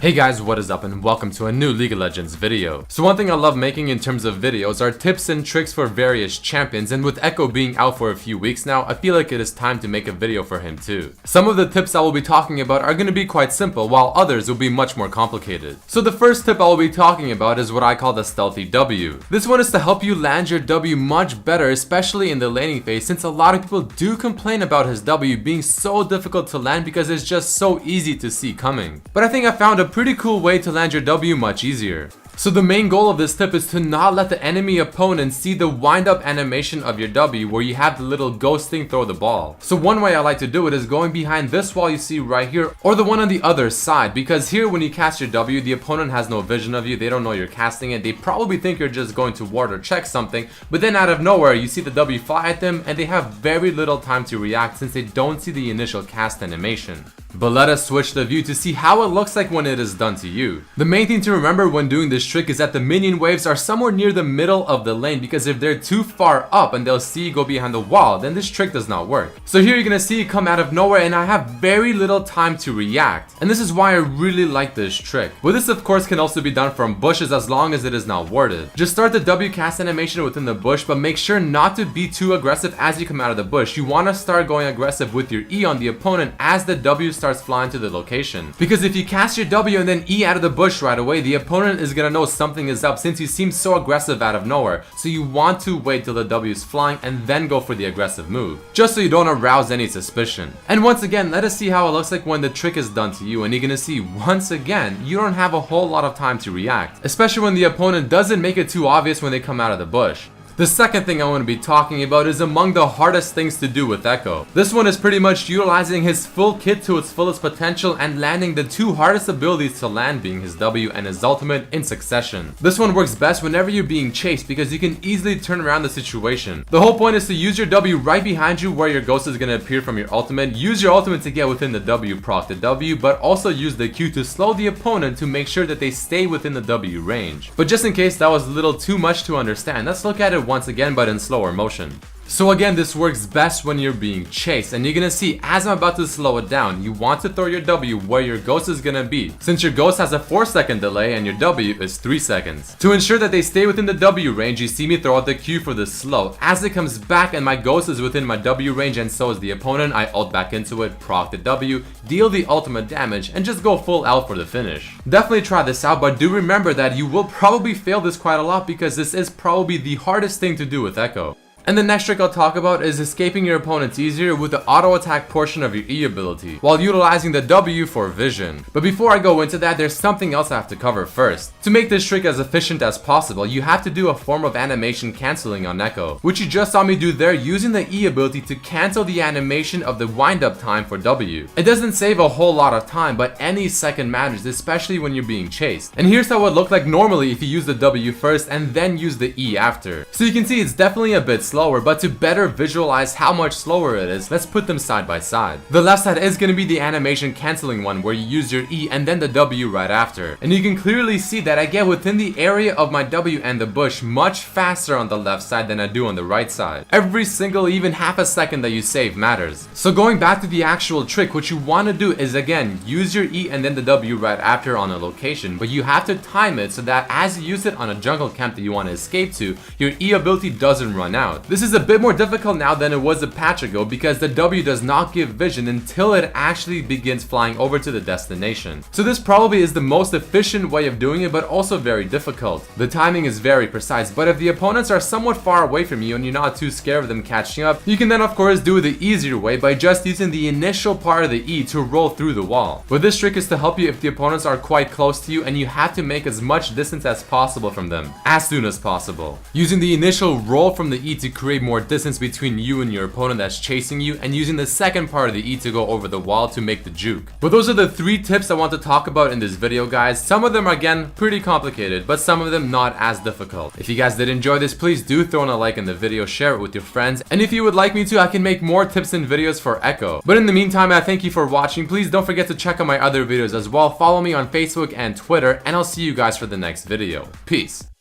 Hey guys, what is up and welcome to a new League of Legends video. So one thing I love making in terms of videos are tips and tricks for various champions, and with Ekko being out for a few weeks now, I feel like it is time to make a video for him too. Some of the tips I will be talking about are going to be quite simple, while others will be much more complicated. So the first tip I will be talking about is what I call the stealthy W. This one is to help you land your W much better, especially in the laning phase, since a lot of people do complain about his W being so difficult to land because it's just so easy to see coming. But I think I found a pretty cool way to land your W much easier. So the main goal of this tip is to not let the enemy opponent see the wind up animation of your W where you have the little ghost thing throw the ball. So one way I like to do it is going behind this wall you see right here, or the one on the other side, because here when you cast your W, the opponent has no vision of you, they don't know you're casting it, they probably think you're just going to ward or check something, but then out of nowhere you see the W fly at them and they have very little time to react since they don't see the initial cast animation. But let us switch the view to see how it looks like when it is done to you. The main thing to remember when doing this trick is that the minion waves are somewhere near the middle of the lane, because if they're too far up and they'll see you go behind the wall, then this trick does not work. So here you're gonna see it come out of nowhere and I have very little time to react. And this is why I really like this trick. But this of course can also be done from bushes as long as it is not warded. Just start the W cast animation within the bush, but make sure not to be too aggressive as you come out of the bush. You want to start going aggressive with your E on the opponent as the W starts flying to the location. Because if you cast your W and then E out of the bush right away, the opponent is gonna know something is up since you seem so aggressive out of nowhere. So you want to wait till the W is flying and then go for the aggressive move, just so you don't arouse any suspicion. And once again, let us see how it looks like when the trick is done to you, and you're gonna see once again, you don't have a whole lot of time to react, especially when the opponent doesn't make it too obvious when they come out of the bush. The second thing I want to be talking about is among the hardest things to do with Ekko. This one is pretty much utilizing his full kit to its fullest potential and landing the two hardest abilities to land, being his W and his ultimate, in succession. This one works best whenever you're being chased because you can easily turn around the situation. The whole point is to use your W right behind you where your ghost is going to appear from your ultimate. Use your ultimate to get within the W, proc the W, but also use the Q to slow the opponent to make sure that they stay within the W range. But just in case that was a little too much to understand, let's look at it once again, but in slower motion. So again, this works best when you're being chased, and you're gonna see as I'm about to slow it down, you want to throw your W where your ghost is gonna be, since your ghost has a 4-second delay and your W is 3 seconds. To ensure that they stay within the W range, you see me throw out the Q for the slow. As it comes back and my ghost is within my W range and so is the opponent, I ult back into it, proc the W, deal the ultimate damage, and just go full out for the finish. Definitely try this out, but do remember that you will probably fail this quite a lot because this is probably the hardest thing to do with Ekko. And the next trick I'll talk about is escaping your opponents easier with the auto attack portion of your E ability, while utilizing the W for vision. But before I go into that, there's something else I have to cover first. To make this trick as efficient as possible, you have to do a form of animation cancelling on Ekko, which you just saw me do there using the E ability to cancel the animation of the wind up time for W. It doesn't save a whole lot of time, but any second matters, especially when you're being chased. And here's how it would look like normally if you use the W first and then use the E after. So you can see it's definitely a bit slower, but to better visualize how much slower it is, let's put them side by side. The left side is going to be the animation cancelling one where you use your E and then the W right after. And you can clearly see that I get within the area of my W and the bush much faster on the left side than I do on the right side. Every single even half a second that you save matters. So going back to the actual trick, what you want to do is again use your E and then the W right after on a location, but you have to time it so that as you use it on a jungle camp that you want to escape to, your E ability doesn't run out. This is a bit more difficult now than it was a patch ago because the W does not give vision until it actually begins flying over to the destination. So this probably is the most efficient way of doing it, but also very difficult. The timing is very precise, but if the opponents are somewhat far away from you and you're not too scared of them catching up, you can then of course do it the easier way by just using the initial part of the E to roll through the wall. But this trick is to help you if the opponents are quite close to you and you have to make as much distance as possible from them, as soon as possible. Using the initial roll from the E to create more distance between you and your opponent that's chasing you, and using the second part of the E to go over the wall to make the juke. But those are the 3 tips I want to talk about in this video, guys. Some of them are again pretty complicated, but some of them not as difficult. If you guys did enjoy this, please do throw in a like in the video, share it with your friends, and if you would like me to, I can make more tips and videos for Ekko. But in the meantime, I thank you for watching. Please don't forget to check out my other videos as well. Follow me on Facebook and Twitter, and I'll see you guys for the next video. Peace.